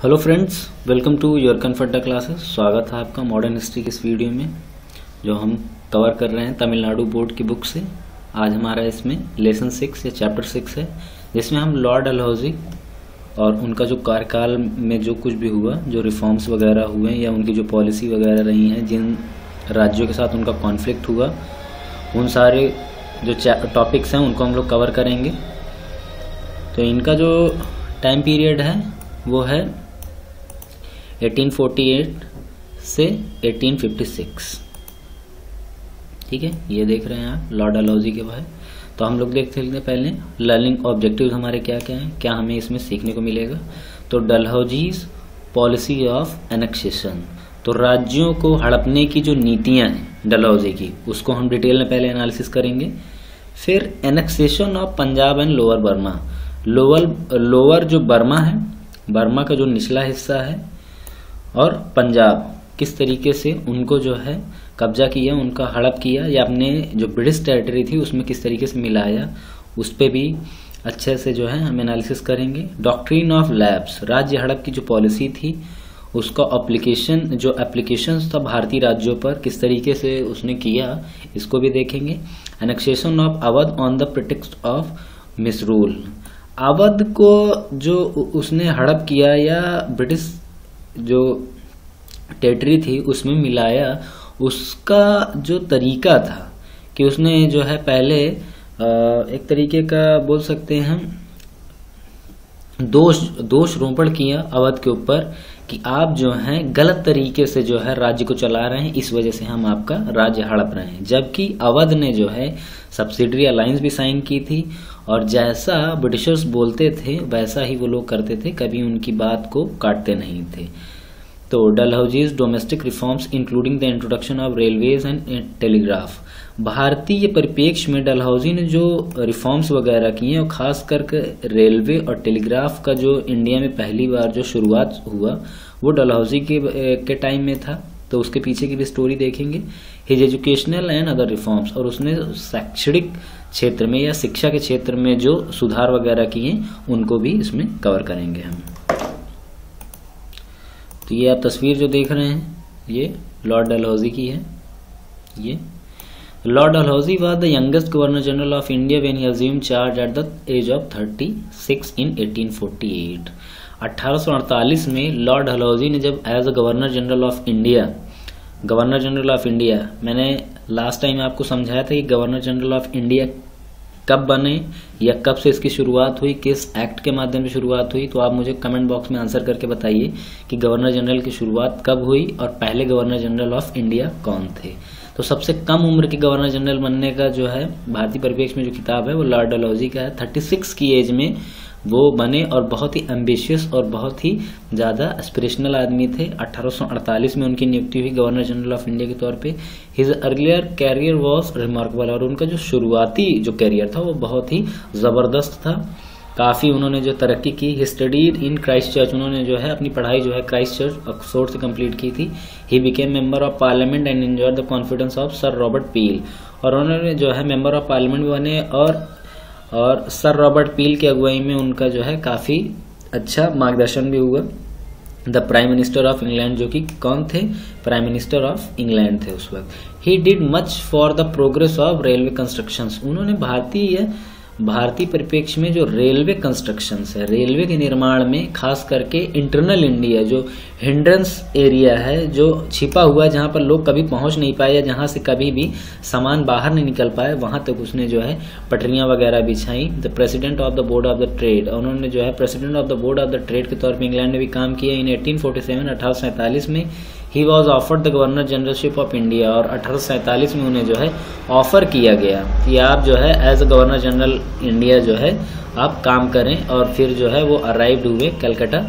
Hello friends, welcome to your Comforta classes. स्वागत है आपका मॉडर्न हिस्ट्री के इस वीडियो में जो हम कवर कर रहे हैं तमिलनाडु बोर्ड की बुक से। आज हमारा इसमें लेसन 6 या चैप्टर 6 है, जिसमें हम लॉर्ड डलहौजी और उनका जो कार्यकाल में जो कुछ भी हुआ, जो रिफॉर्म्स वगैरह हुए या उनकी जो पॉलिसी वगैरह रही हैं, जिन राज्यों के साथ उनका कॉन्फ्लिक्ट हुआ, उन सारे जो टॉपिक्स हैं उनको हम लोग कवर करेंगे। तो इनका जो टाइम पीरियड है वो है 1848 से 1856। ठीक है, ये देख रहे हैं आप लॉर्ड डलहौजी के बारे। तो हम लोग देखते हैं पहले लर्निंग ऑब्जेक्टिव्स हमारे क्या क्या हैं, क्या हमें इसमें सीखने को मिलेगा। तो डलहौजीज पॉलिसी ऑफ एनेक्सेशन, तो राज्यों को हड़पने की जो नीतियां हैं डलहौजी की, उसको हम डिटेल में पहले एनालिसिस करेंगे। फिर annexation of Punjab and lower Burma, lower जो बर्मा है, बर्मा का जो निचला हिस्सा है, और पंजाब किस तरीके से उनको जो है कब्जा किया, उनका हड़प किया, या अपने जो ब्रिटिश टेरिटरी थी उसमें किस तरीके से मिलाया, उस पर भी अच्छे से जो है हम एनालिसिस करेंगे। डॉक्ट्रिन ऑफ लैप्स, राज्य हड़प की जो पॉलिसी थी उसका एप्लीकेशन था भारतीय राज्यों पर, किस तरीके से उसने किया, इसको भी देखेंगे। Annexation of Awadh on the pretext of मिसरूल, Awadh को जो उसने हड़प किया या ब्रिटिश जो टेरिटरी थी उसमें मिलाया, उसका जो तरीका था कि उसने जो है पहले एक तरीके का बोल सकते हैं हम दोष रोपण किया अवध के ऊपर कि आप जो हैं गलत तरीके से जो है राज्य को चला रहे हैं, इस वजह से हम आपका राज्य हड़प रहे हैं। जबकि अवध ने जो है सब्सिडरी अलायंस भी साइन की थी, और जैसा ब्रिटिशर्स बोलते थे वैसा ही वो लोग करते थे, कभी उनकी बात को काटते नहीं थे। तो Dalhousie's domestic reforms including the introduction of railways and telegraph, भारतीय परिप्रेक्ष्य में डलहौजी ने जो रिफॉर्म्स वगैरह किए और खास करके रेलवे और टेलीग्राफ का जो इंडिया में पहली बार जो शुरुआत हुआ वो डलहौजी के टाइम में था। तो उसके पीछे की भी स्टोरी देखेंगे। His educational and other reforms, और उसने शैक्षणिक क्षेत्र में या शिक्षा के क्षेत्र में जो सुधार वगैरह किए उनको भी इसमें कवर करेंगे हम। तो ये आप तस्वीर जो देख रहे हैं ये लॉर्ड डलहौजी की है। ये lord Dalhousie was the youngest governor general of India when he assumed charge at the age of 36 in 1848। 1848 में लॉर्ड डलहौजी ने जब as a governor general of India, मैंने लास्ट टाइम आपको समझाया था कि गवर्नर जनरल ऑफ इंडिया कब बने या कब से इसकी शुरुआत हुई, किस एक्ट के माध्यम से शुरुआत हुई। तो आप मुझे कमेंट बॉक्स में आंसर करके बताइए कि गवर्नर जनरल की शुरुआत कब हुई और पहले गवर्नर जनरल ऑफ इंडिया कौन थे। तो सबसे कम उम्र के गवर्नर जनरल बनने का जो है भारतीय परिप्रेक्ष्य में जो किताब है वो लॉर्ड डलहौजी का है। 36 की एज में वो बने और बहुत ही एम्बिशियस और बहुत ही ज्यादा एस्पिरेशनल आदमी थे। 1848 में उनकी नियुक्ति हुई गवर्नर जनरल ऑफ इंडिया के तौर पे। His earlier career was remarkable, और उनका जो शुरुआती जो कैरियर था वो बहुत ही जबरदस्त था। काफी उन्होंने जो तरक्की की। He studied in Christ church, उन्होंने जो है अपनी पढ़ाई जो है क्राइस्ट चर्च ऑक्सफोर्ड से कंप्लीट की थी। He became member of parliament and enjoyed the confidence of sir Robert पील, और उन्होंने जो है मेंबर ऑफ पार्लियामेंट भी बने और सर रॉबर्ट पील की अगुवाई में उनका जो है काफी अच्छा मार्गदर्शन भी हुआ। The prime minister of England, जो कि कौन थे, प्राइम मिनिस्टर ऑफ इंग्लैंड थे उस वक्त। He did much for the progress of railway constructions, उन्होंने भारतीय परिप्रेक्ष्य में जो रेलवे कंस्ट्रक्शंस है, रेलवे के निर्माण में खास करके इंटरनल इंडिया जो हिंड्रेंस एरिया है, जो छिपा हुआ है, जहां पर लोग कभी पहुंच नहीं पाए या जहां से कभी भी सामान बाहर नहीं निकल पाए, वहां तक उसने जो है पटरियां वगैरह बिछाई। The president of the board of the trade, उन्होंने जो है president of the board of the trade के तौर पर इंग्लैंड में भी काम किया। इन 1847 में he was offered the governor generalship of India, और 1847 में उन्हें जो है ऑफर किया गया कि आप जो है as a governor general India जो है आप काम करें। और फिर जो है वो अराइव्ड हुए कलकत्ता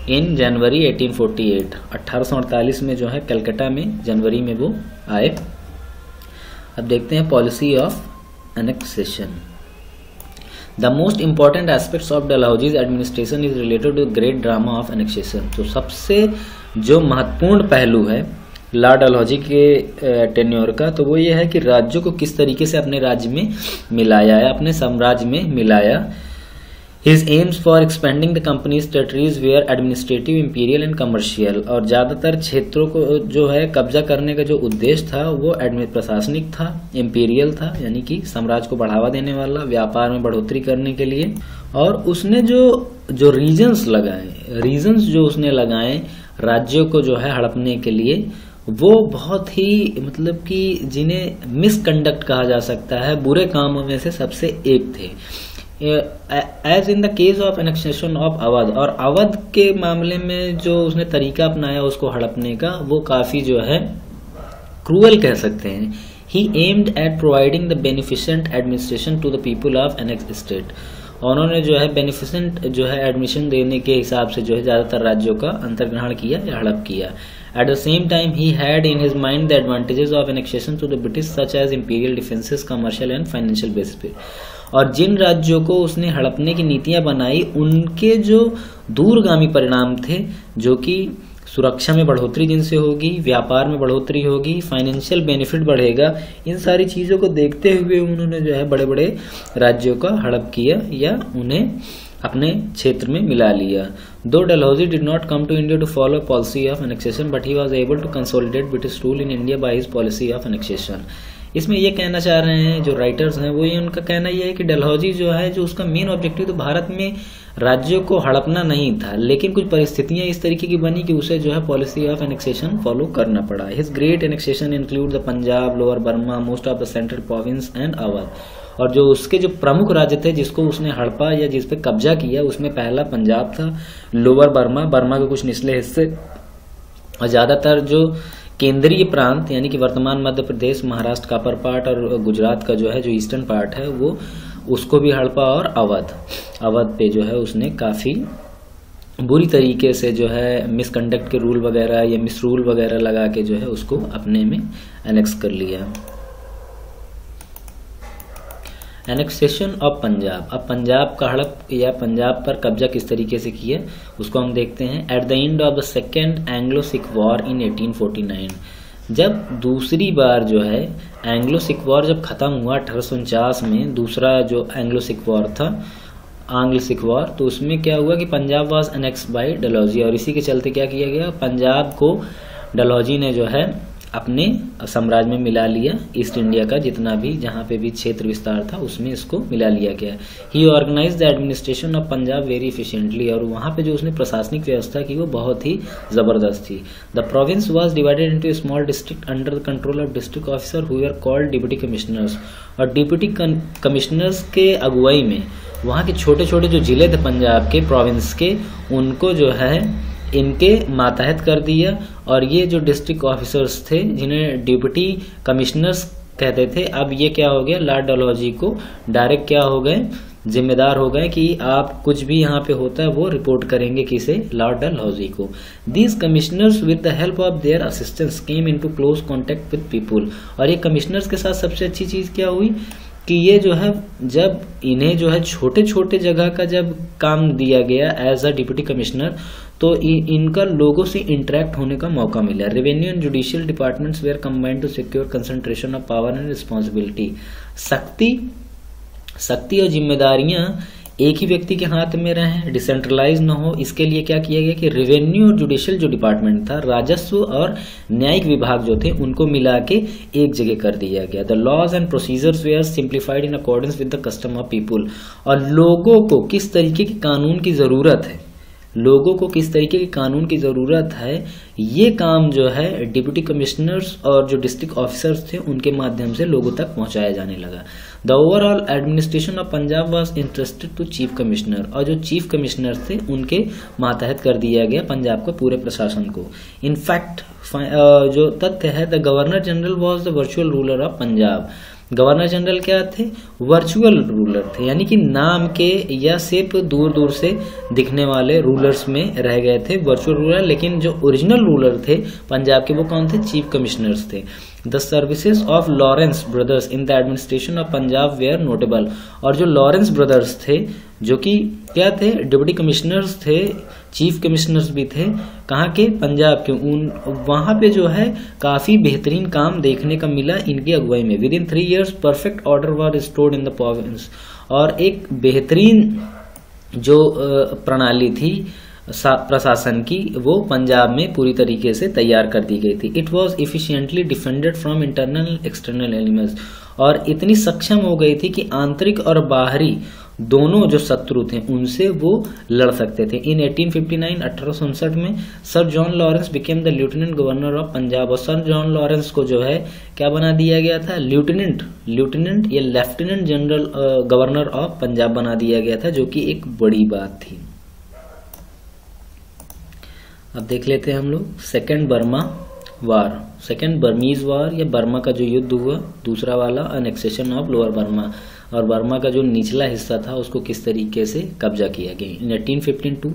इन जनवरी 1848। 1848 में जो है कलकत्ता में जनवरी में वो आए। अब देखते हैं policy of annexation. The most important aspects of Dalhousie's administration is related to great drama of annexation, तो सबसे जो महत्वपूर्ण पहलू है लॉर्ड डलहौजी के टेन्योर का, तो वो ये है कि राज्यों को किस तरीके से अपने राज्य में मिलाया है, अपने साम्राज्य में मिलाया। His aims for expanding the company's territories were administrative, imperial and commercial। और ज्यादातर क्षेत्रों को जो है कब्जा करने का जो उद्देश्य था वो प्रशासनिक था, इंपीरियल था यानी कि साम्राज्य को बढ़ावा देने वाला, व्यापार में बढ़ोतरी करने के लिए। और उसने जो रीजन्स जो उसने लगाए राज्यों को जो है हड़पने के लिए, वो बहुत ही मतलब कि जिन्हें मिसकंडक्ट कहा जा सकता है, बुरे कामों में से सबसे एक थे। As in the case of annexation of Awadh, और अवध के मामले में जो उसने तरीका अपनाया उसको हड़पने का, वो काफी जो है क्रूअल कह सकते हैं। He aimed at providing the beneficent administration to the people of annex state. उन्होंने जो है बेनिफिशेंट जो है एडमिशन देने के हिसाब से जो है ज्यादातर राज्यों का अंतर्ग्रहण किया या हड़प किया। At the same time, he had in his mind the advantages of annexation to the British, such as imperial defenses, commercial and financial basis पे। और जिन राज्यों को उसने हड़पने की नीतियां बनाई, उनके जो दूरगामी परिणाम थे, जो कि सुरक्षा में बढ़ोतरी जिनसे होगी, व्यापार में बढ़ोतरी होगी, फाइनेंशियल बेनिफिट बढ़ेगा, इन सारी चीजों को देखते हुए उन्होंने जो है बड़े बड़े राज्यों का हड़प किया या उन्हें अपने क्षेत्र में मिला लिया। Though Dalhousie did not come to India to follow policy of annexation, but he was able to consolidate British rule in India by his policy of annexation. इसमें ये कहना चाह रहे हैं जो राइटर्स हैं, वो ये उनका कहना ये है कि डलहौजी जो है, जो उसका मेन ऑब्जेक्टिव तो भारत में राज्यों को हड़पना नहीं था, लेकिन कुछ परिस्थितियां इस तरीके की बनी कि उसे जो है पॉलिसी ऑफ एनेक्सेशन फॉलो करना पड़ा। His great annexation include the Punjab, lower Burma, most of the central province and Awadh. और जो उसके जो प्रमुख राज्य थे जिसको उसने हड़पा या जिस पे कब्जा किया, उसमें पहला पंजाब था, लोअर बर्मा के कुछ निचले हिस्से, और ज्यादातर जो केंद्रीय प्रांत यानी कि वर्तमान मध्य प्रदेश, महाराष्ट्र का अपर पार्ट और गुजरात का जो है जो ईस्टर्न पार्ट है, वो उसको भी हड़पा। और अवध पे जो है उसने काफी बुरी तरीके से जो है मिसकंडक्ट के रूल वगैरह या मिस रूल वगैरह लगा के जो है उसको अपने में एनेक्स कर लिया। Annexation of Punjab. अब पंजाब का हड़प या पंजाब पर कब्जा किस तरीके से किया उसको हम देखते हैं। Eight the end of the second Anglo Sikh war in 1849, जब दूसरी बार जो है एंग्लो सिख वॉर जब खत्म हुआ 1849 में, दूसरा जो एंग्लो सिख वॉर था, आंग्ल सिख वॉर, तो उसमें क्या हुआ कि Punjab was annex by Dalhousie. और इसी के चलते क्या किया गया, पंजाब को डलहौजी ने जो है अपने साम्राज्य में मिला लिया। ईस्ट इंडिया का जितना भी जहां पे भी क्षेत्र विस्तार था उसमें इसको मिला लिया गया। He organize the administration of Punjab very efficiently, और वहां पे जो उसने प्रशासनिक व्यवस्था की वो बहुत ही जबरदस्त थी। The province was divided into small district under the control of district officer who are called deputy commissioners. और डिप्टी कमिश्नर्स के अगुवाई में वहां के छोटे छोटे जो जिले थे पंजाब के प्रोविंस के, उनको जो है इनके मातहत कर दिया। और ये जो डिस्ट्रिक्ट ऑफिसर्स थे जिन्हें डिप्टी कमिश्नर्स कहते थे, अब ये क्या हो गया, लॉर्ड डलहौजी को डायरेक्ट क्या हो गए, जिम्मेदार हो गए कि आप कुछ भी यहाँ पे होता है वो रिपोर्ट करेंगे किसे, लॉर्ड डलहौजी को। These commissioners with the help of their assistants came into close contact with people. और ये कमिश्नर्स के साथ सबसे अच्छी चीज क्या हुई कि ये जो है जब इन्हें जो है छोटे छोटे जगह का जब काम दिया गया एज अ डिप्टी कमिश्नर, तो इनका लोगों से इंटरेक्ट होने का मौका मिला। Revenue and judicial departments were combined to secure concentration of power and responsibility. शक्ति और जिम्मेदारियां एक ही व्यक्ति के हाथ में रहे, डिसेंट्रलाइज न हो, इसके लिए क्या किया गया कि रेवेन्यू और जुडिशियल जो डिपार्टमेंट था, राजस्व और न्यायिक विभाग जो थे, उनको मिला के एक जगह कर दिया गया। The laws and procedures were simplified in accordance with the custom of people. और लोगों को किस तरीके की कानून की जरूरत है, लोगों को किस तरीके के कानून की जरूरत है, ये काम जो है डिप्टी कमिश्नर्स और जो डिस्ट्रिक्ट ऑफिसर्स थे उनके माध्यम से लोगों तक पहुंचाया जाने लगा। The overall administration of Punjab was interested to chief commissioner. और जो चीफ कमिश्नर थे उनके मातहत कर दिया गया पंजाब को पूरे प्रशासन को। इनफैक्ट जो तथ्य है, the governor general was the virtual ruler of Punjab. Governor general क्या थे, वर्चुअल रूलर थे, यानी कि नाम के या सिर्फ दूर दूर से दिखने वाले रूलर्स में रह गए थे वर्चुअल रूलर, लेकिन जो ओरिजिनल रूलर थे पंजाब के वो कौन थे, चीफ कमिश्नर्स थे। The services of Lawrence brothers in the administration of Punjab were notable. और जो लॉरेंस ब्रदर्स थे जो कि क्या थे, डिप्टी कमिश्नर्स थे, चीफ कमिश्नर्स भी थे, कहाँ के, पंजाब के। वहां पे जो है काफी बेहतरीन काम देखने का मिला इनकी अगुवाई में। With in 3 years perfect order was restored in the province. और एक बेहतरीन जो प्रणाली थी प्रशासन की, वो पंजाब में पूरी तरीके से तैयार कर दी गई थी। It was efficiently defended from internal external elements, और इतनी सक्षम हो गई थी कि आंतरिक और बाहरी दोनों जो शत्रु थे उनसे वो लड़ सकते थे। इन 1859 1859 में sir John Lawrence became the lieutenant governor of Punjab, और सर जॉन लॉरेंस को जो है क्या बना दिया गया था, लेफ्टिनेंट या lieutenant general governor of Punjab बना दिया गया था, जो कि एक बड़ी बात थी। अब देख लेते हैं हम लोग सेकेंड बर्मा वार, सेकेंड बर्मीज वार या बर्मा का जो युद्ध हुआ, दूसरा वाला अनेक्सेशन ऑफ लोअर बर्मा, और बर्मा का जो निचला हिस्सा था उसको किस तरीके से कब्जा किया गया। इन 1852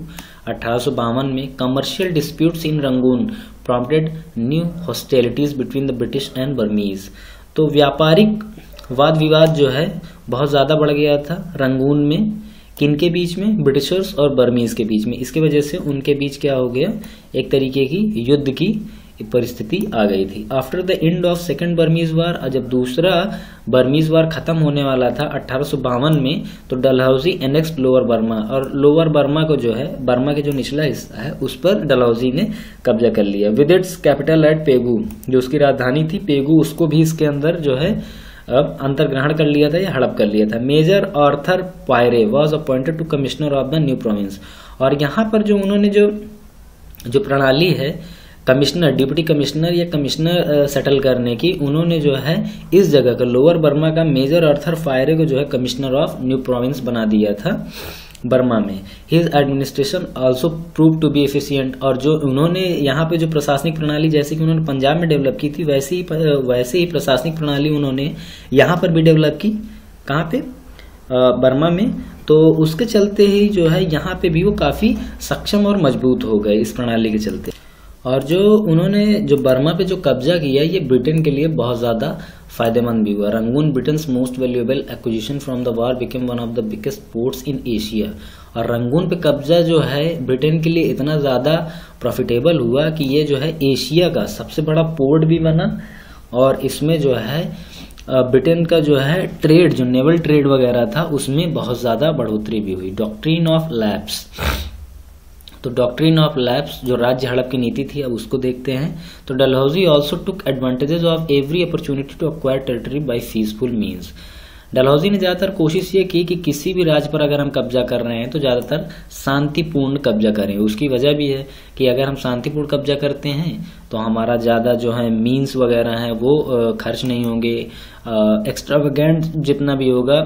1852 में commercial disputes in Rangoon prompted new hostilities between the British and Burmese. तो व्यापारिक वाद विवाद जो है बहुत ज्यादा बढ़ गया था रंगून में, किनके बीच में, ब्रिटिशर्स और बर्मीज के बीच में। इसके वजह से उनके बीच क्या हो गया, एक तरीके की युद्ध की परिस्थिति आ गई थी। After the end of second Burmese war, जब दूसरा बर्मीज वार खत्म होने वाला था 1852 में, तो डलहौजी एनेक्स्ड लोअर बर्मा, और लोअर बर्मा को जो है, बर्मा के जो निचला हिस्सा है उस पर डलहौजी ने कब्जा कर लिया। With its capital eight Pegu, जो उसकी राजधानी थी पेगू, उसको भी इसके अंदर जो है अब अंतर्ग्रहण कर लिया था या हड़प कर लिया था। Major Arthur Phayre was appointed to commissioner of the new province, और यहाँ पर जो उन्होंने जो प्रणाली है कमिश्नर, डिप्टी कमिश्नर या कमिश्नर सेटल करने की, उन्होंने जो है इस जगह का लोअर बर्मा का मेजर आर्थर पायरे को जो है कमिश्नर ऑफ न्यू प्रोविंस बना दिया था बर्मा में। His administration also prove to be efficient, और जो उन्होंने यहाँ पे जो प्रशासनिक प्रणाली जैसे कि उन्होंने पंजाब में डेवलप की थी, वैसे ही प्रशासनिक प्रणाली उन्होंने यहाँ पर भी डेवलप की। कहाँ पे, बर्मा में। तो उसके चलते ही जो है यहाँ पे भी वो काफी सक्षम और मजबूत हो गए इस प्रणाली के चलते। और जो उन्होंने जो बर्मा पे जो कब्जा किया, ये ब्रिटेन के लिए बहुत ज्यादा फायदेमंद भी हुआ। Rangoon Britain's most valuable acquisition from the war became one of the biggest ports in Asia, और रंगून पे कब्जा जो है ब्रिटेन के लिए इतना ज्यादा प्रॉफिटेबल हुआ कि ये जो है एशिया का सबसे बड़ा पोर्ट भी बना, और इसमें जो है ब्रिटेन का जो है ट्रेड, जो नेवल ट्रेड वगैरह था, उसमें बहुत ज्यादा बढ़ोतरी भी हुई। डॉक्ट्रिन ऑफ लैप्स, तो डॉक्ट्रिन ऑफ लैप्स जो राज्य हड़प की नीति थी, अब उसको देखते हैं। तो Dalhousie also took advantages of every opportunity to acquire territory by peaceful means. Dalhousie ने ज्यादातर कोशिश ये की कि किसी भी राज्य पर अगर हम कब्जा कर रहे हैं तो ज्यादातर शांतिपूर्ण कब्जा करें। उसकी वजह भी है कि अगर हम शांतिपूर्ण कब्जा करते हैं तो हमारा ज्यादा जो है मीन्स वगैरह है वो खर्च नहीं होंगे, एक्स्ट्रावेगेंट जितना भी होगा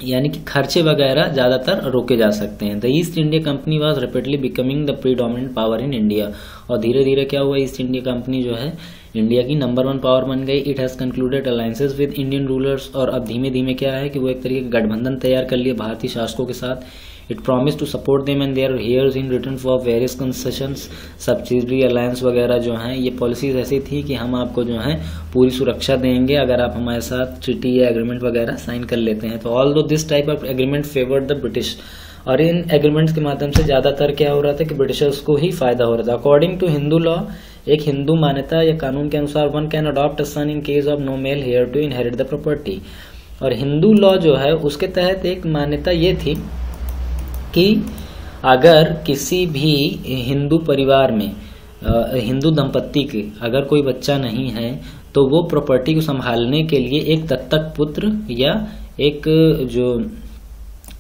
यानी कि खर्चे वगैरह ज्यादातर रोके जा सकते हैं। The east India company was rapidly becoming the predominant power in India, और धीरे धीरे क्या हुआ, ईस्ट इंडिया कंपनी जो है इंडिया की नंबर 1 पावर बन गई। It has concluded alliances with Indian rulers, और अब धीमे धीमे क्या है कि वो एक तरीके का गठबंधन तैयार कर लिया भारतीय शासकों के साथ। It promise to support them and their heirs in return for various concessions, subsidiary alliance वगैरह जो हैं, ये पॉलिसीज ऐसी थी कि हम आपको जो है पूरी सुरक्षा देंगे अगर आप हमारे साथ ट्रीटी या एग्रीमेंट वगैरह साइन कर लेते हैं। तो although this type of agreement favoured the British, और इन एग्रीमेंट्स के माध्यम से ज्यादातर क्या हो रहा था कि ब्रिटिशर्स को ही फायदा हो रहा था। अकॉर्डिंग टू हिंदू लॉ, एक हिंदू मान्यता या कानून के अनुसार, one can adopt a son in case of no male heir to inherit the property. और हिंदू लॉ जो है उसके तहत एक मान्यता ये थी कि अगर किसी भी हिंदू परिवार में हिंदू दंपत्ति के अगर कोई बच्चा नहीं है तो वो प्रॉपर्टी को संभालने के लिए एक दत्तक पुत्र या एक जो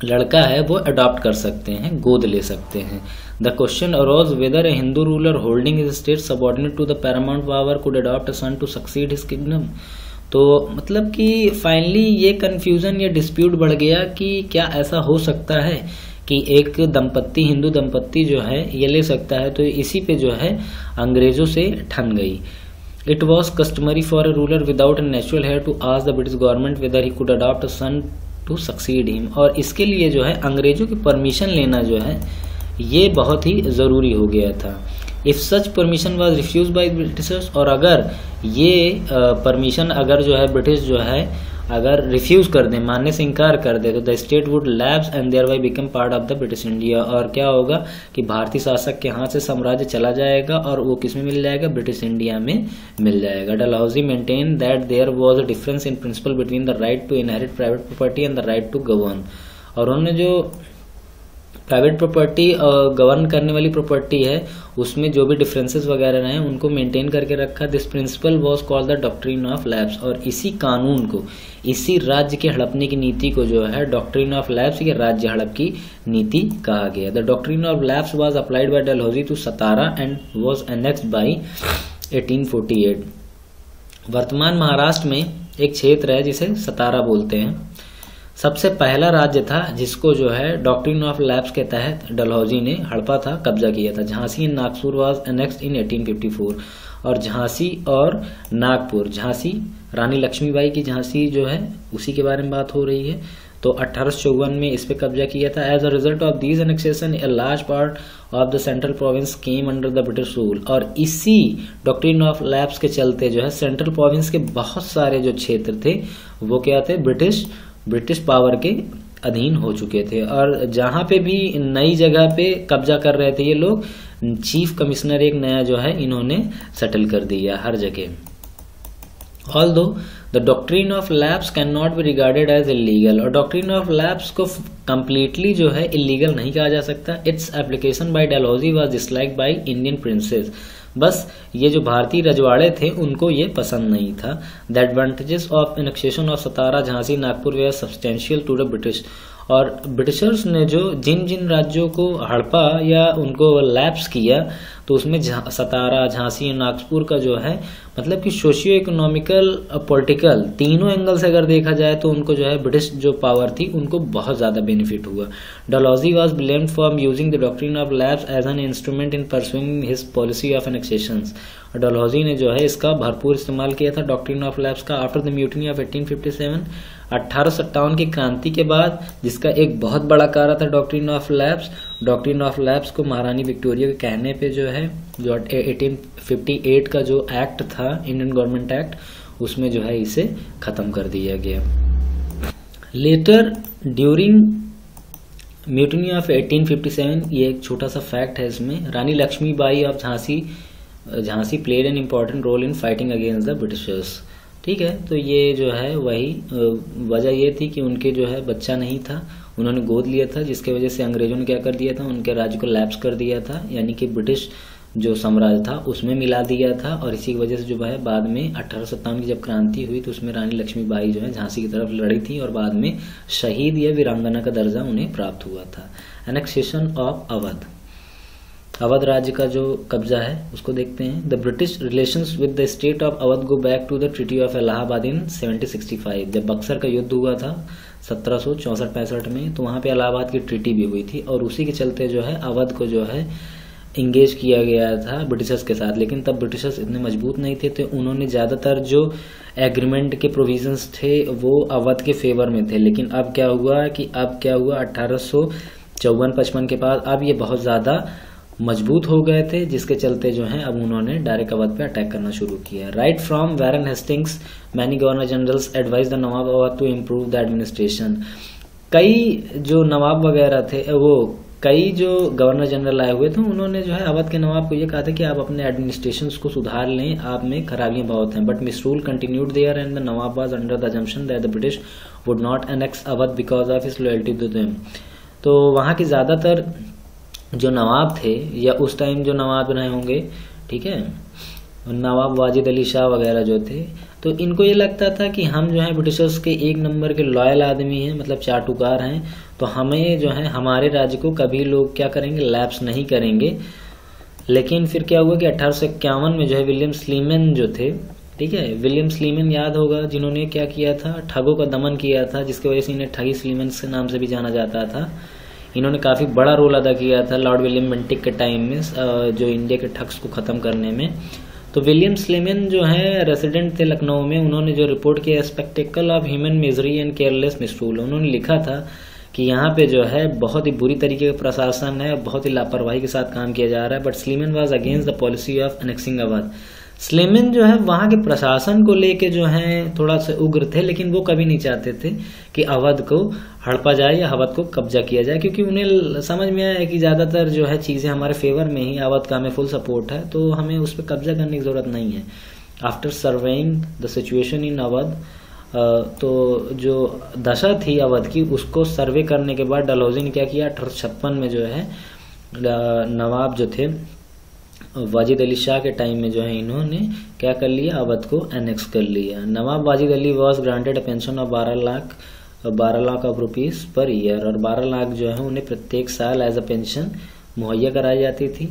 लड़का है वो अडॉप्ट कर सकते हैं, गोद ले सकते हैं। The question arose whether a Hindu ruler holding his state subordinate to the paramount power could adopt a son to succeed his kingdom. तो मतलब कि फाइनली ये कंफ्यूजन या डिस्प्यूट बढ़ गया कि क्या ऐसा हो सकता है कि एक दंपत्ति, हिंदू दंपत्ति जो है ये ले सकता है। तो इसी पे जो है अंग्रेजों से ठन गई। It was customary for a ruler without a natural heir to ask the British government whether he could adopt a son to succeed him, और इसके लिए जो है अंग्रेजों की परमिशन लेना जो है ये बहुत ही जरूरी हो गया था। If such permission was refuse by Britishers, और अगर ये परमिशन अगर जो है ब्रिटिश जो है अगर रिफ्यूज कर दे, मानने से इनकार कर दे, तो the state would lapse and thereby become part of the British India. और क्या होगा कि भारतीय शासक के हाथ से साम्राज्य चला जाएगा और वो किसमें मिल जाएगा, ब्रिटिश इंडिया में मिल जाएगा। Dalhousie maintain that there was a difference in principle between the right to inherit private property and the right to govern. और उन्होंने जो प्राइवेट प्रॉपर्टी गवर्न करने वाली प्रॉपर्टी है, उसमें जो भी डिफरेंसेस वगैरह रहे उनको मेंटेन करके रखा। This principle was called the doctrine of lapse, और इसी कानून को, इसी राज्य के हड़पने की नीति को जो है डॉक्ट्रिन ऑफ लैप्स या राज्य हड़प की नीति कहा गया। The doctrine of lapse was applied by Dalhousie to Satara and was annexed by 1848। वर्तमान महाराष्ट्र में एक क्षेत्र है जिसे सतारा बोलते हैं। सबसे पहला राज्य था जिसको जो है डॉक्ट्रिन ऑफ लैप्स के तहत डलहौजी ने हड़पा था, कब्जा किया था। Jhansi and Nagpur was annexed in 1854, और झांसी और नागपुर, झांसी रानी लक्ष्मीबाई की झांसी जो है उसी के बारे में बात हो रही है, तो 1854 में इस पे कब्जा किया था। As a result of these annexation a large part of the central province came under the British rule, और इसी डॉक्ट्रिन ऑफ लैप्स के चलते जो है सेंट्रल प्रोविंस के बहुत सारे जो क्षेत्र थे वो क्या थे, ब्रिटिश पावर के अधीन हो चुके थे। और जहां पे भी नई जगह पे कब्जा कर रहे थे ये लोग, चीफ कमिश्नर एक नया जो है इन्होंने सेटल कर दिया हर जगह। Although the doctrine of lapse can not be regarded as illegal, और डॉक्ट्रिन ऑफ लैप्स को कंप्लीटली जो है इलीगल नहीं कहा जा सकता। Its application by Dalhousie was disliked by Indian princes, बस ये जो भारतीय रजवाड़े थे उनको ये पसंद नहीं था। The advantages of annexation of Satara, Jhansi, Nagpur they are substantial to the British, और ब्रिटिशर्स ने जो जिन जिन राज्यों को हड़पा या उनको लैप्स किया, तो उसमें सतारा, झांसी और नागपुर का जो है मतलब कि सोशियो इकोनॉमिकल, पॉलिटिकल, तीनों एंगल से अगर देखा जाए तो उनको जो है ब्रिटिश जो पावर थी उनको बहुत ज्यादा बेनिफिट हुआ। Dalhousie was blamed for using the doctrine of lapse as an instrument in pursuing his policy of annexations, और डलहौजी ने जो है इसका भरपूर इस्तेमाल किया था डॉक्ट्रिन ऑफ लैप्स का। आफ्टर द म्यूटिनी ऑफ 1857, 1857 की क्रांति के बाद, जिसका एक बहुत बड़ा कारण था doctrine of lapse. Doctrine of lapse को महारानी विक्टोरिया के कहने पे जो है, जो 1858 का जो एक्ट था, इंडियन गवर्नमेंट एक्ट, उसमें जो है इसे खत्म कर दिया गया। लेटर ड्यूरिंग म्यूटिनी ऑफ 1857, ये एक छोटा सा फैक्ट है इसमें, Rani Lakshmibai of Jhansi played an important role in fighting against the Britishers. ठीक है, तो ये जो है वही वजह ये थी कि उनके जो है बच्चा नहीं था, उन्होंने गोद लिया था, जिसके वजह से अंग्रेजों ने क्या कर दिया था, उनके राज्य को लैप्स कर दिया था, यानी कि ब्रिटिश जो साम्राज्य था उसमें मिला दिया था। और इसी की वजह से जो है बाद में 1857 की जब क्रांति हुई तो उसमें रानी लक्ष्मीबाई जो है झांसी की तरफ लड़ी थी, और बाद में शहीद या वीरांगना का दर्जा उन्हें प्राप्त हुआ था। एनेक्सेशन ऑफ अवध, अवध राज्य का जो कब्जा है उसको देखते हैं। The British relations with the state of Awadh go back to the treaty of Allahabad in 1765। जब बक्सर का युद्ध हुआ था 1764-65 में, तो वहां पे इलाहाबाद की ट्रीटी भी हुई थी, और उसी के चलते जो है अवध को जो है इंगेज किया गया था ब्रिटिशर्स के साथ। लेकिन तब ब्रिटिशर्स इतने मजबूत नहीं थे, तो उन्होंने ज्यादातर जो एग्रीमेंट के प्रोविजंस थे वो अवध के फेवर में थे। लेकिन अब क्या हुआ 1854-55 के बाद अब ये बहुत ज्यादा मजबूत हो गए थे, जिसके चलते जो है अब उन्होंने डायरेक्ट अवध पे अटैक करना शुरू किया। Right from Warren Hastings many governor generals advise the nawab Awadh to improve the administration. कई जो नवाब वगैरह थे, वो कई जो गवर्नर जनरल आए हुए थे, उन्होंने जो है अवध के नवाब को ये कहा था कि आप अपने एडमिनिस्ट्रेशन को सुधार लें, आप में खराबियां बहुत हैं। But misrule continued there and the nawab was under the assumption that the British would not annex Awadh because of his loyalty to them. तो वहां के ज्यादातर जो नवाब थे, या उस टाइम जो नवाब रहे होंगे, ठीक है, नवाब वाजिद अली शाह वगैरह जो थे, तो इनको ये लगता था कि हम जो है ब्रिटिशर्स के एक नंबर के लॉयल आदमी हैं, मतलब चाटुकार हैं, तो हमें जो है हमारे राज्य को कभी लोग क्या करेंगे, लैप्स नहीं करेंगे। लेकिन फिर क्या हुआ कि 1851 में जो है विलियम स्लीमन जो थे, ठीक है, विलियम स्लीमन याद होगा, जिन्होंने क्या किया था, ठगों का दमन किया था, जिसकी वजह से इन्हें ठगी स्लीमन के नाम से भी जाना जाता था। इन्होंने काफी बड़ा रोल अदा किया था लॉर्ड विलियम बेंटिक के टाइम में, जो इंडिया के ठग्स को खत्म करने में। तो विलियम स्लीमन जो है रेसिडेंट थे लखनऊ में, उन्होंने जो रिपोर्ट किया spectacle of human misery and careless मिसरूल, उन्होंने लिखा था कि यहाँ पे जो है बहुत ही बुरी तरीके का प्रशासन है, बहुत ही लापरवाही के साथ काम किया जा रहा है। But Sleeman was against the policy of annexing Awadh. Sleeman जो है वहां के प्रशासन को लेके जो है थोड़ा सा उग्र थे, लेकिन वो कभी नहीं चाहते थे कि अवध को हड़पा जाए या अवध को कब्जा किया जाए, क्योंकि उन्हें समझ में आया कि ज्यादातर जो है चीजें हमारे फेवर में ही, अवध का हमें फुल सपोर्ट है, तो हमें उस पर कब्जा करने की जरूरत नहीं है। After surveying the situation in Awadh, तो जो दशा थी अवध की उसको सर्वे करने के बाद डलहौजी ने क्या किया, 1856 में जो है नवाब जो थे वाजिद अली शाह के टाइम में जो है इन्होंने क्या कर लिया, अवध को एनेक्स कर लिया। Nawab Wajid Ali was granted a pension of 12 lakh of rupees per year, और 12 लाख जो है उन्हें प्रत्येक साल एज अ पेंशन मुहैया कराई जाती थी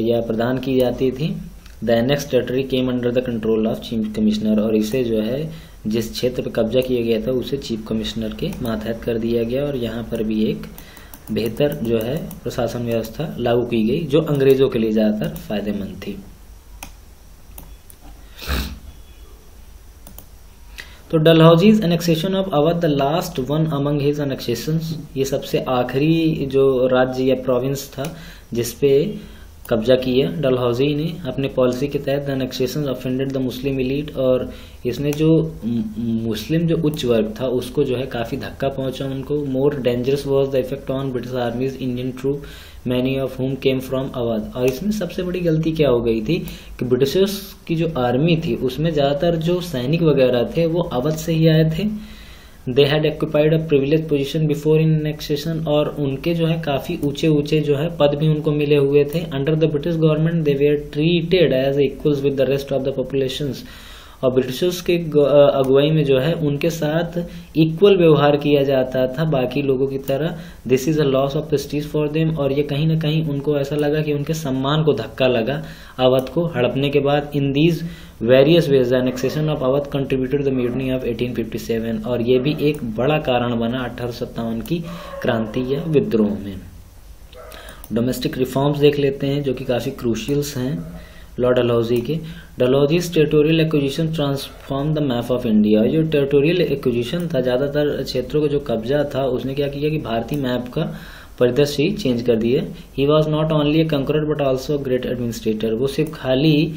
या प्रदान की जाती थी। The annex territory came under the control of chief commissioner, और इसे जो है जिस क्षेत्र पर कब्जा किया गया था उसे चीफ कमिश्नर के मातहत कर दिया गया, और यहाँ पर भी एक बेहतर जो है प्रशासन व्यवस्था लागू की गई जो अंग्रेजों के लिए ज्यादातर फायदेमंद थी। तो Dalhousie's annexation of Awadh the last one among his annexations, ये सबसे आखिरी जो राज्य या प्रोविंस था जिसपे कब्जा किया डलहौजी ने अपने पॉलिसी के तहत। The annexation offended the Muslim elite, और इसने जो मुस्लिम जो उच्च वर्ग था उसको जो है काफी धक्का पहुंचा उनको। More dangerous was the effect on British armies Indian troop many of whom came from Awadh, और इसमें सबसे बड़ी गलती क्या हो गई थी कि ब्रिटिशर्स की जो आर्मी थी उसमें ज्यादातर जो सैनिक वगैरह थे वो अवध से ही आए थे। They had occupied a privilege position before in annexation, और उनके जो है काफी ऊंचे ऊंचे जो है पद भी उनको मिले हुए थे। Under the British government they were treated as equals with the rest of the populations, और ब्रिटिशर्स के अगुवाई में जो है उनके साथ इक्वल व्यवहार किया जाता था बाकी लोगों की तरह। This is a loss of Prestige for them, और ये कहीं ना कहीं उनको ऐसा लगा कि उनके सम्मान को धक्का लगा अवध को हड़पने के बाद। In these various ways the annexation of Awadh contributed the mutiny of 1857, और ये भी एक बड़ा कारण बना 1857 की क्रांति या विद्रोह में। डोमेस्टिक रिफॉर्म्स देख लेते हैं जो कि काफी क्रूशियल्स हैं लॉर्ड डलहौजी के। Dalhousie's territorial acquisition transform the map of India, जो टेरिटोरियल एक्विजिशन था ज्यादातर क्षेत्रों का जो कब्जा था उसने क्या किया कि भारतीय मैप का परिदृश्य ही चेंज कर दिया। He was not only a conqueror but also great administrator, वो सिर्फ खाली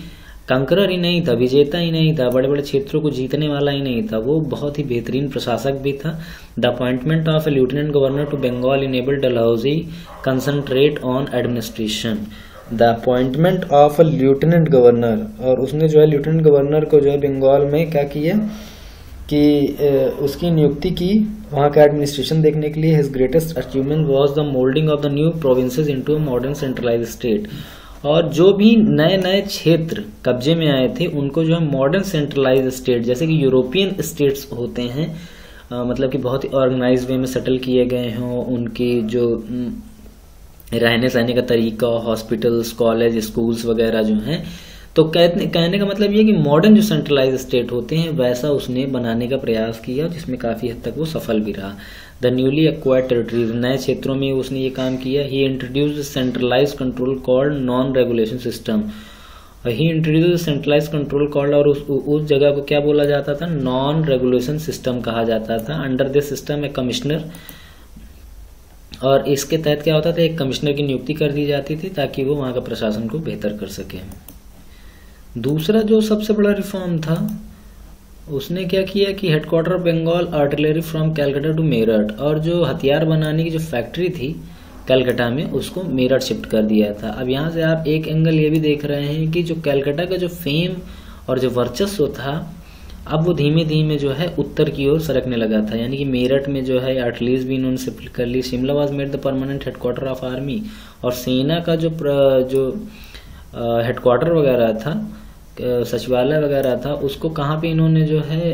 कंकरर ही नहीं था, विजेता ही नहीं था, बड़े बड़े क्षेत्रों को जीतने वाला ही नहीं था, वो बहुत ही बेहतरीन प्रशासक भी था। The appointment of a lieutenant governor to Bengal enabled Dalhousie concentrate on administration. The appointment of a lieutenant governor, और उसने जो है लेफ्टिनेंट गवर्नर को जो है बंगाल में क्या किया कि उसकी नियुक्ति की वहां का एडमिनिस्ट्रेशन देखने के लिए। His greatest achievement was the moulding of the new provinces into a modern centralised state, और जो भी नए नए क्षेत्र कब्जे में आए थे उनको जो है मॉडर्न सेंट्रलाइज्ड स्टेट जैसे कि यूरोपियन स्टेट्स होते हैं, मतलब कि बहुत ही ऑर्गेनाइज वे में सेटल किए गए हों, उनकी जो रहने सहने का तरीका, हॉस्पिटल्स, कॉलेज, स्कूल्स वगैरह जो हैं, तो कहने का मतलब ये कि मॉडर्न जो सेंट्रलाइज स्टेट होते हैं वैसा उसने बनाने का प्रयास किया जिसमें काफी हद तक वो सफल भी रहा। द न्यूली एक्वायर्ड टेरिटरीज, नए क्षेत्रों में उसने ये काम किया। He introduced centralize control called non regulation system, he introduced centralize control called, और उस जगह को क्या बोला जाता था, नॉन रेगुलेशन सिस्टम कहा जाता था। Under this system A commissioner, और इसके तहत क्या होता था, एक कमिश्नर की नियुक्ति कर दी जाती थी ताकि वो वहां का प्रशासन को बेहतर कर सके। दूसरा जो सबसे बड़ा रिफॉर्म था उसने क्या किया कि headquarter of Bengal artillery from Calcutta to Meerut, और जो हथियार बनाने की जो फैक्ट्री थी कैलकाटा में उसको मेरठ शिफ्ट कर दिया था। अब यहाँ से आप एक एंगल ये भी देख रहे हैं कि जो कैलकाटा का जो फेम और जो वर्चस्व था अब वो धीमे धीमे जो है उत्तर की ओर सरकने लगा था, यानी कि मेरठ में जो है आर्टिलरीज भी इन्होंने शिफ्ट कर ली। Shimla was made the permanent headquarter of army, और सेना का जो हेडक्वार्टर वगैरह था, सचिवालय वगैरह था, उसको कहाँ पे इन्होंने जो है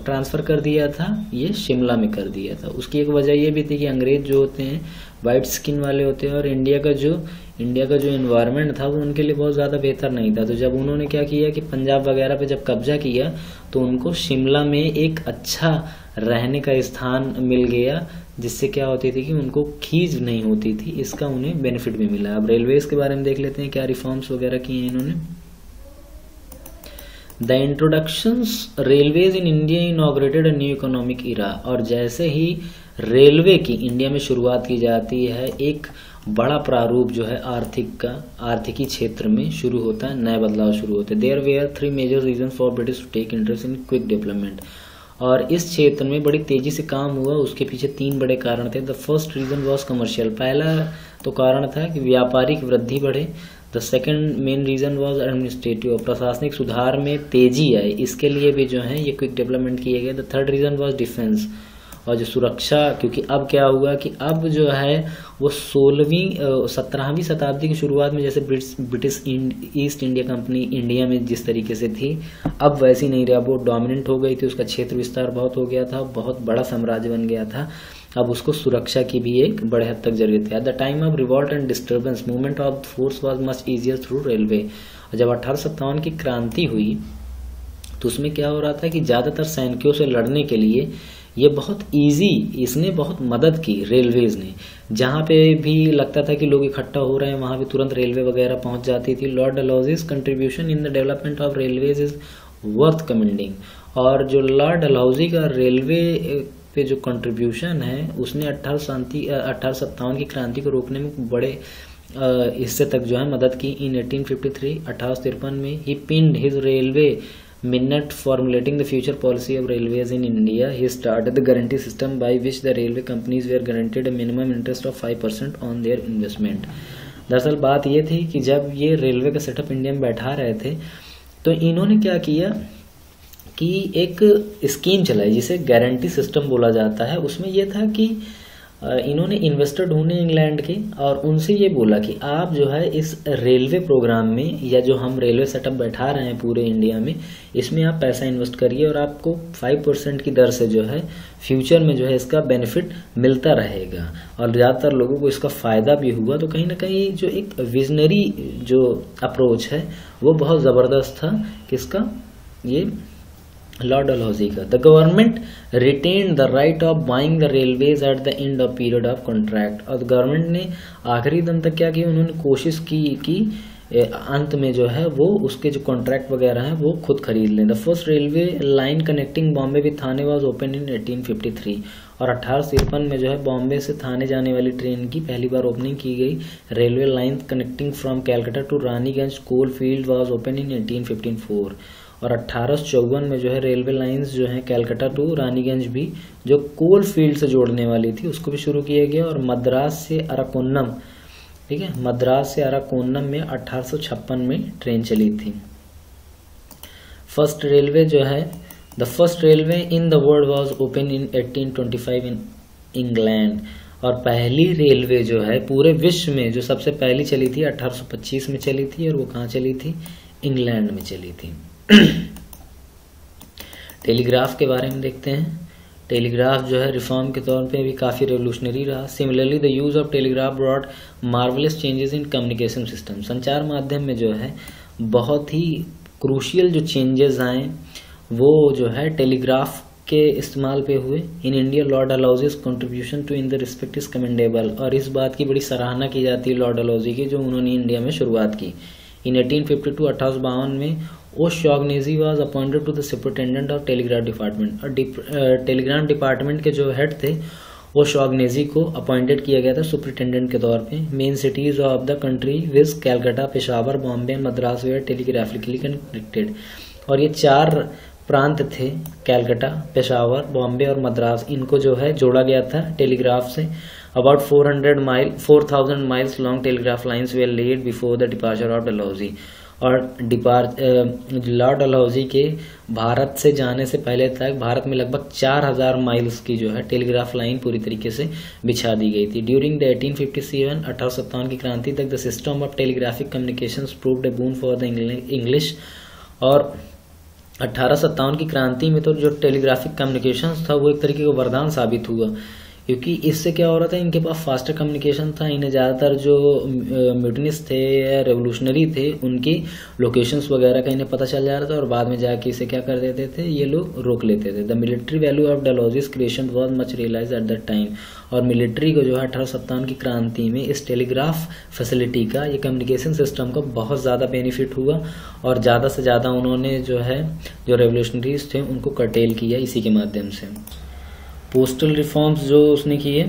ट्रांसफर कर दिया था, ये शिमला में कर दिया था। उसकी एक वजह ये भी थी कि अंग्रेज जो होते हैं वाइट स्किन वाले होते हैं, और इंडिया का जो एनवायरनमेंट था वो उनके लिए बहुत ज्यादा बेहतर नहीं था। तो जब उन्होंने क्या किया कि पंजाब वगैरह पे जब कब्जा किया तो उनको शिमला में एक अच्छा रहने का स्थान मिल गया, जिससे क्या होती थी कि उनको खींच नहीं होती थी, इसका उन्हें बेनिफिट भी मिला। अब रेलवेज के बारे में देख लेते हैं क्या रिफॉर्म्स वगैरह किए हैं इन्होंने। The introductions railways in India inaugurated a new economic era, और जैसे ही रेलवे की इंडिया में शुरुआत की जाती है एक बड़ा प्रारूप जो है आर्थिकी क्षेत्र में शुरू होता है, नए बदलाव शुरू होते हैं। There were 3 major reason for British to take interest in quick development, और इस क्षेत्र में बड़ी तेजी से काम हुआ, उसके पीछे 3 बड़े कारण थे। The first reason was commercial, पहला तो कारण था कि व्यापारिक वृद्धि बढ़े। The second main reason was administrative, प्रशासनिक सुधार में तेजी आई, इसके लिए भी जो है ये क्विक डेवलपमेंट किए गए। The third reason was defence, और जो सुरक्षा, क्योंकि अब क्या हुआ कि अब जो है वो 17वीं शताब्दी की शुरुआत में जैसे British east India company India में जिस तरीके से थी, अब वैसी नहीं रहा, वो डोमिनेंट हो गई थी, उसका क्षेत्र विस्तार बहुत हो गया था, बहुत बड़ा साम्राज्य बन गया था। अब उसको सुरक्षा की भी एक बड़े हद तक जरूरत है। At the time of revolt and disturbance movement of force was much easier through railway. जब 1857 की क्रांति हुई तो उसमें क्या हो रहा था कि ज्यादातर सैनिकों से लड़ने के लिए ये बहुत इजी, इसने बहुत मदद की रेलवेज ने। जहां पे भी लगता था कि लोग इकट्ठा हो रहे हैं वहां भी तुरंत रेलवे वगैरह पहुंच जाती थी। Lord Dalhousie's contribution in the development of railways is worth commending. और जो लॉर्ड डलहौजी का रेलवे पे जो कंट्रीब्यूशन है उसने 1857 की क्रांति को रोकने में बड़े हिस्से तक जो है मदद की। इन 1853 1853 में ही penned his railway minute formulating the future policy of railways in India. He started the guarantee system by which the railway companies were guaranteed a minimum interest of 5% on their investment. दरअसल बात ये थी कि जब ये railway का setup India में बैठा रहे थे तो इन्होंने क्या किया कि एक स्कीम चलाई जिसे गारंटी सिस्टम बोला जाता है। उसमें यह था कि इन्होंने इन्वेस्टर ढूंढे इंग्लैंड के और उनसे ये बोला कि आप जो है इस रेलवे प्रोग्राम में या जो हम रेलवे सेटअप बैठा रहे हैं पूरे इंडिया में, इसमें आप पैसा इन्वेस्ट करिए और आपको 5% की दर से जो है फ्यूचर में जो है इसका बेनिफिट मिलता रहेगा। और ज़्यादातर लोगों को इसका फायदा भी हुआ। तो कहीं ना कहीं जो एक विजनरी जो अप्रोच है वो बहुत ज़बरदस्त था। किसका? ये लॉर्ड डलहौजी का। The government retain the right of buying the railways at the end of period of contract. और गवर्नमेंट ने आखिरी दम तक क्या किया, उन्होंने कोशिश की कि अंत में जो है वो उसके जो कॉन्ट्रैक्ट वगैरह हैं वो खुद खरीद लें। The first railway line connecting Bombay with Thane was open इन 1853। और 1853 में जो है बॉम्बे से थाने जाने वाली ट्रेन की पहली बार ओपनिंग की गई। Railway line connecting from Calcutta to Raniganj coal field was open in 1854। और 1854 में जो है रेलवे लाइंस जो है कैलकाटा टू रानीगंज भी जो कोल फील्ड से जोड़ने वाली थी उसको भी शुरू किया गया। और मद्रास से अराकोनम, ठीक है, मद्रास से अराकोनम में 1856 में ट्रेन चली थी। फर्स्ट रेलवे जो है the first railway in the world was open in 1825 in England. और पहली रेलवे जो है पूरे विश्व में जो सबसे पहली चली थी 1825 में चली थी। और वो कहाँ चली थी? इंग्लैंड में चली थी। टेलीग्राफ के बारे में देखते हैं। टेलीग्राफ जो है रिफॉर्म के तौर पे भी काफ़ी रेवोल्यूशनरी रहा। Similarly the use of telegraph brought marvellous changes in communication system. संचार माध्यम में जो है बहुत ही क्रूशियल जो चेंजेस आए वो जो है टेलीग्राफ के इस्तेमाल पे हुए। In India lord Dalhousie's contribution to in the respect is commendable. और इस बात की बड़ी सराहना की जाती है लॉर्ड डलहौजी की जो उन्होंने इंडिया में शुरुआत की। इन 1852 1852 में O'Shaughnessy was appointed to the superintendent of telegraph department. और टेलीग्राफ डिपार्टमेंट के जो हेड थे ओशॉग्नेजी को अपॉइंटेड किया गया था सुपरिटेंडेंट के तौर पे। Main cities of the country viz Calcutta, Peshawar, Bombay and Madras were telegraphically connected. और ये 4 प्रांत थे, कैलकाटा, पेशावर, बॉम्बे और मद्रास, इनको जो है जोड़ा गया था टेलीग्राफ से। About 4,000 miles long telegraph lines were laid before the departure of Dalhousie। और लॉर्ड डलहौजी के भारत से जाने से पहले तक भारत में लगभग 4,000 माइल्स की जो है टेलीग्राफ लाइन पूरी तरीके से बिछा दी गई थी। ड्यूरिंग द 1857 1857 की क्रांति तक the system of telegraphic communications proved A boon for the English. और 1857 की क्रांति में तो जो टेलीग्राफिक कम्युनिकेशंस था वो एक तरीके का वरदान साबित हुआ, क्योंकि इससे क्या हो रहा था, इनके पास फास्टर कम्युनिकेशन था। इन्हें ज़्यादातर जो म्यूटनिस्ट थे या रेवोल्यूशनरी थे उनकी लोकेशंस वगैरह का इन्हें पता चल जा रहा था और बाद में जाके इसे क्या कर देते थे, ये लोग रोक लेते थे। The military value of Dalhousie's creation was much realize at that time. और मिलिट्री को जो है 1857 की क्रांति में इस टेलीग्राफ फैसिलिटी का, ये कम्युनिकेशन सिस्टम का बहुत ज़्यादा बेनिफिट हुआ और ज़्यादा से ज़्यादा उन्होंने जो है जो रेवोल्यूशनरीज थे उनको कर्टेल किया इसी के माध्यम से। पोस्टल रिफॉर्म्स जो उसने किए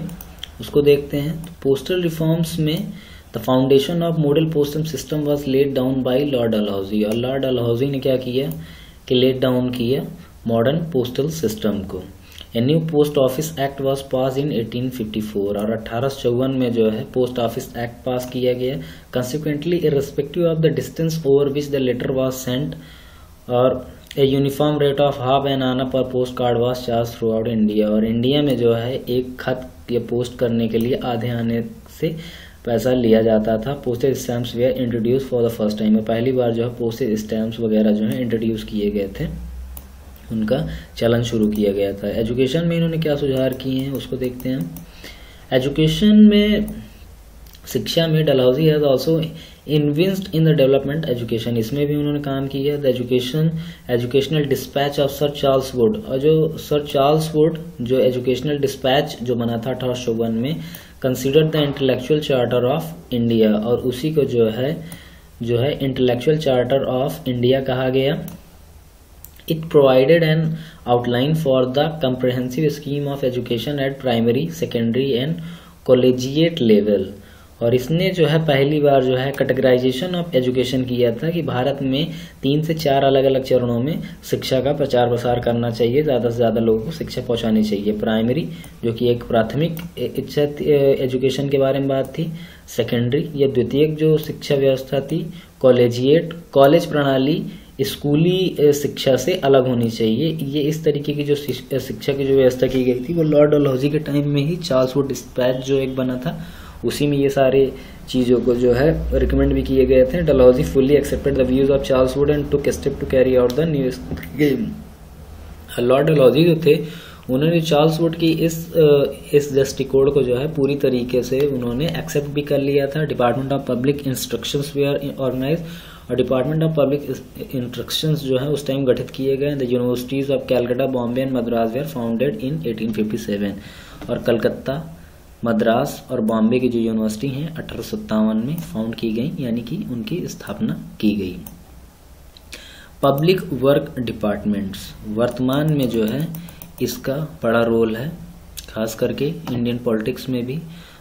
उसको देखते हैं। तो पोस्टल रिफॉर्म्स में the foundation of model postal system was laid down by lord Dalhousie. और लॉर्ड डलहौजी ने क्या किया कि लेड डाउन किया मॉडर्न पोस्टल सिस्टम को। A new post office act was pass in 1854 और 1854 में जो है पोस्ट ऑफिस एक्ट पास किया गया। Consequently irrespective of the distance over which the letter was sent और a uniform rate of half an anna per post card was charge throughout India. और India में जो है एक खत या पोस्ट करने के लिए आधे आने से पैसा लिया जाता था। Postage stamps were introduce for the first time, पहली बार जो है पोस्टेज स्टैम्प्स वगैरह जो है इंट्रोड्यूस किए गए थे, उनका चलन शुरू किया गया था। एजुकेशन में इन्होंने क्या सुधार किए हैं उसको देखते हैं। एजुकेशन में, शिक्षा में Dalhousie has also invested in the development education, इसमें भी उन्होंने काम किया। The educational dispatch of sir Charles Wood, और जो सर चार्ल्स वुड जो एजुकेशनल डिस्पैच जो बना था 1854 में, consider the intellectual charter of India, और उसी को जो है इंटेलेक्चुअल चार्टर ऑफ इंडिया कहा गया। It provided an outline for the comprehensive scheme of education at primary, secondary and collegiate level, और इसने जो है पहली बार जो है कैटेगराइजेशन ऑफ एजुकेशन किया था कि भारत में 3 से 4 अलग अलग चरणों में शिक्षा का प्रचार प्रसार करना चाहिए, ज़्यादा से ज़्यादा लोगों को शिक्षा पहुंचानी चाहिए। प्राइमरी जो कि एक प्राथमिक एजुकेशन के बारे में बात थी, सेकेंडरी या द्वितीयक जो शिक्षा व्यवस्था थी, कॉलेजिएट कॉलेज प्रणाली स्कूली शिक्षा से अलग होनी चाहिए। ये इस तरीके की जो शिक्षा की जो व्यवस्था की गई थी वो लॉर्ड डलहौजी के टाइम में ही चार्ल्स वुड डिस्पैच जो एक बना था उसी में ये सारे चीजों को जो है रिकमेंड भी किए गए थे। Dalhousie fully accepted the views of Charles Wood and took step to carry out the new scheme. Lord Dalhousie जो थे उन्होंने चार्ल्स वुड की इस दृष्टिकोण को जो है पूरी तरीके से उन्होंने एक्सेप्ट भी कर लिया था। Department of public instructions were organise, और डिपार्टमेंट ऑफ पब्लिक इंस्ट्रक्शंस जो है उस टाइम गठित किए गए। The universities of Calcutta, Bombay and Madras were founded in 1857, और कलकत्ता, मद्रास और बॉम्बे की जो यूनिवर्सिटी हैं 1857 में फाउंड की गई, यानी कि उनकी स्थापना की गई। पब्लिक वर्क डिपार्टमेंट्स, वर्तमान में जो है इसका बड़ा रोल है, खास करके इंडियन पॉलिटिक्स में भी।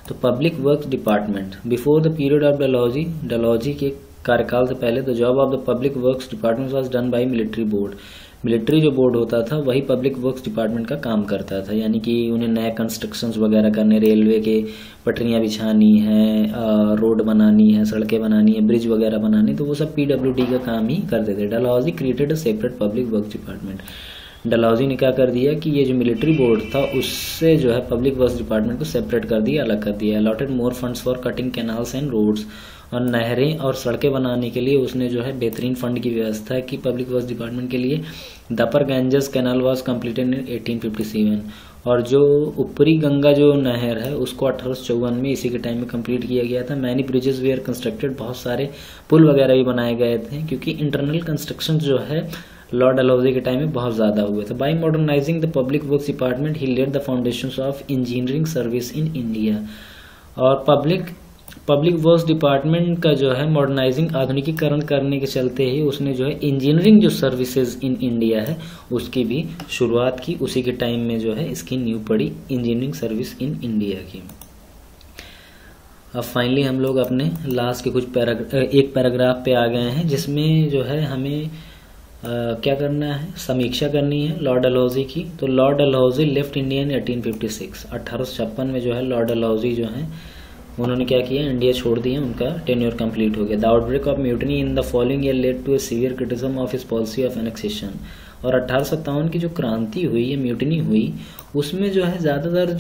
तो public work department before the period of Dalhousie के कार्यकाल से पहले the job of the public works department was done by military board. Military जो बोर्ड होता था वही पब्लिक वर्क्स डिपार्टमेंट का काम करता था, यानी कि उन्हें नए कंस्ट्रक्शंस वगैरह करने, रेलवे के पटरियां बिछानी है, रोड बनानी है, सड़कें बनानी है, ब्रिज वगैरह बनानी, तो वो सब पीडब्ल्यूडी का काम ही करते थे। Dalhousie created a separate public works department. Dalhousie ने क्या कर दिया कि ये जो मिलिट्री बोर्ड था उससे जो है पब्लिक वर्क्स डिपार्टमेंट को सेपरेट कर दिया, अलग कर दिया। Allotted more funds for cutting canals and roads, और नहरें और सड़कें बनाने के लिए उसने जो है बेहतरीन फंड की व्यवस्था की पब्लिक वर्क्स डिपार्टमेंट के लिए। दपर गंजेस कैनाल वाज कंप्लीटेड इन 1857, और जो ऊपरी गंगा जो नहर है उसको 1854 में इसी के टाइम में कंप्लीट किया गया था। मैनी ब्रिजेस वेयर कंस्ट्रक्टेड, बहुत सारे पुल वगैरह भी बनाए गए थे, क्योंकि इंटरनल कंस्ट्रक्शन जो है लॉर्ड डलहौजी के टाइम में बहुत ज्यादा हुए थे। By modernising the public works department he led the foundations of engineering service in India, और पब्लिक वर्क्स डिपार्टमेंट का जो है मॉडर्नाइजिंग आधुनिकीकरण करने के चलते ही उसने जो है इंजीनियरिंग जो सर्विसेज इन इंडिया है उसकी भी शुरुआत की। उसी के टाइम में जो है इसकी नींव पड़ी इंजीनियरिंग सर्विस इन इंडिया की। अब फाइनली हम लोग अपने लास्ट के कुछ एक पैराग्राफ पे आ गए हैं, जिसमें जो है हमें क्या करना है, समीक्षा करनी है लॉर्ड डलहौजी की। तो Lord Dalhousie left India in 1856, 1856 में जो है लॉर्ड डलहौजी जो है उन्होंने क्या किया, इंडिया छोड़ दिया, उनका टेन्योर कंप्लीट हो गया। The outbreak of mutiny in the following year led to a severe criticism of his policy of annexation, और 1857 की जो क्रांति हुई या म्यूटनी हुई उसमें जो है ज्यादातर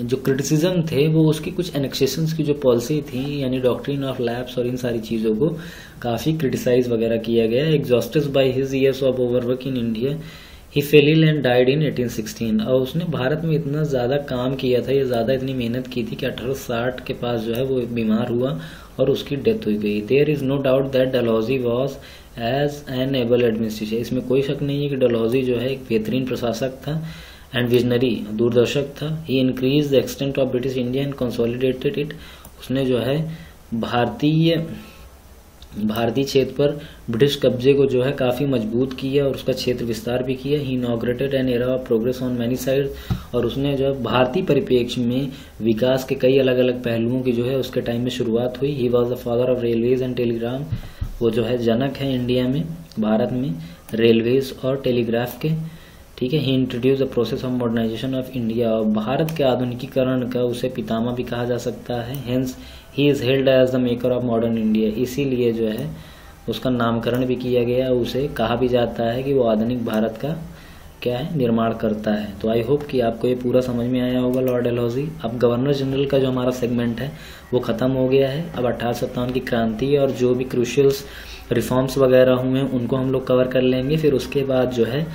जो क्रिटिसिज्म थे वो उसकी कुछ एनेक्सेशन की जो पॉलिसी थी, यानी डॉक्ट्रिन ऑफ लैप्स और इन सारी चीजों को काफी क्रिटिसाइज वगैरह किया गया। Exhausted by his years of overwork in India he fell ill and died in 1816, और उसने भारत में इतना ज्यादा काम किया था, ये ज्यादा इतनी मेहनत की थी कि 1860 के पास जो है वो बीमार हुआ और उसकी डेथ हो गई। There is no doubt that Dalhousie was as an able administrator, इसमें कोई शक नहीं है कि डलहौजी जो है एक बेहतरीन प्रशासक था एंड विजनरी, दूरदर्शक था। He increase the extent of British India and consolidated it, उसने जो है भारतीय क्षेत्र पर ब्रिटिश कब्जे को जो है काफी मजबूत किया और उसका क्षेत्र विस्तार भी किया। He inaugurated an era of progress on many side, और उसने जो है भारतीय परिप्रेक्ष्य में विकास के कई अलग अलग पहलुओं की जो है उसके टाइम में शुरुआत हुई। He was the father of railways and Telegram, वो जो है जनक है इंडिया में, भारत में रेलवेज और टेलीग्राफ के, ठीक है। He introduce the process of modernization of India, और भारत के आधुनिकीकरण का उसे पितामह भी कहा जा सकता है। Hence he is held as the maker of modern India, इसीलिए जो है उसका नामकरण भी किया गया, उसे कहा भी जाता है कि वो आधुनिक भारत का क्या है, निर्माण करता है। तो आई होप कि आपको ये पूरा समझ में आया होगा लॉर्ड डलहौजी। अब गवर्नर जनरल का जो हमारा सेगमेंट है वो ख़त्म हो गया है। अब 1857 की क्रांति और जो भी क्रूशियल्स रिफॉर्म्स वगैरह हुए हैं उनको हम लोग कवर कर लेंगे। फिर उसके बाद जो है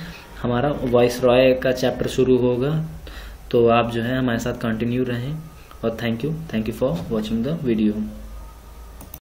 हमारा वॉइस रॉय का चैप्टर शुरू होगा। तो आप जो है हमारे साथ कंटिन्यू रहें, और thank you for watching the video.